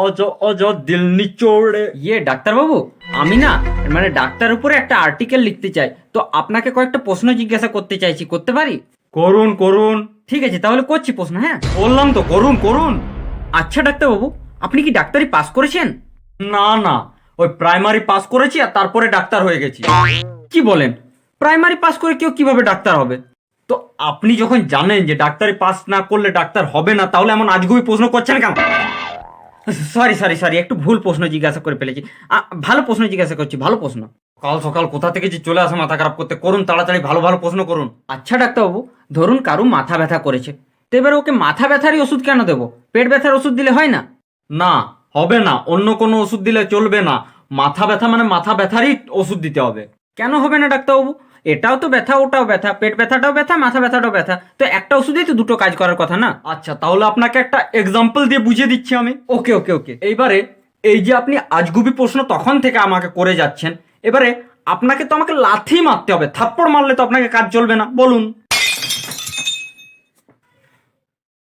অজো অজো দিল নিচোড়ে। ডাক্তারবাবু, আমি না মানে ডাক্তার উপরে একটা আর্টিকেল লিখতে চাই, তো আপনাকে কয়েকটা প্রশ্ন জিজ্ঞাসা করতে চাইছি, করতে পারি? করুন করুন। ঠিক আছে, তাহলে করছি প্রশ্ন। হ্যাঁ, বললাম তো করুন করুন। আচ্ছা ডাক্তারবাবু, আপনি কি ডাক্তারি পাস করেছেন? না না, ওই প্রাইমারি পাস করেছি আর তারপরে ডাক্তার হয়ে গেছি। কি বলেন, প্রাইমারি পাস করে কেউ কিভাবে ডাক্তার হবে? তো আপনি যখন জানেন যে ডাক্তারি পাস না করলে ডাক্তার হবে না, তাহলে এমন আজগুবি প্রশ্ন করছেন কেন? সরি সরি সরি, একটু ভুল প্রশ্ন জিজ্ঞাসা করে ফেলেছি। ভালো প্রশ্ন জিজ্ঞাসা করছি, ভালো প্রশ্ন। সকাল সকাল কোথা থেকে যে চলে আসে মাথা খারাপ করতে, করুন তাড়াতাড়ি ভালো ভালো প্রশ্ন করুন। আচ্ছা ডাক্তারবাবু, ধরুন কারো মাথা ব্যথা করেছে, তো এবার ওকে মাথা ব্যথারই ওষুধ কেন দেবো? পেট ব্যথার ওষুধ দিলে হয় না? না, হবে না, অন্য কোনো ওষুধ দিলে চলবে না। মাথা ব্যথা মানে মাথা ব্যথারই ওষুধ দিতে হবে। কেন হবে না ডাক্তারবাবু? এটাও তো ব্যথা, ওটাও ব্যথা, পেট ব্যথাটাও ব্যথা, মাথা ব্যথাটাও ব্যথা, তো একটা ওষুধেই তো দুটো কাজ করার কথা না? আচ্ছা, তাহলে আপনাকে একটা এক্সাম্পল দিয়ে বুঝিয়ে দিচ্ছি আমি। ওকে ওকে ওকে। এইবারে এই যে আপনি আজগুবি প্রশ্ন তখন থেকে আমাকে করে যাচ্ছেন, এবারে আপনাকে তো আমাকে লাথি মারতে হবে, থাপ্পড় মারলে তো আপনাকে কাজ চলবে না, বলুন।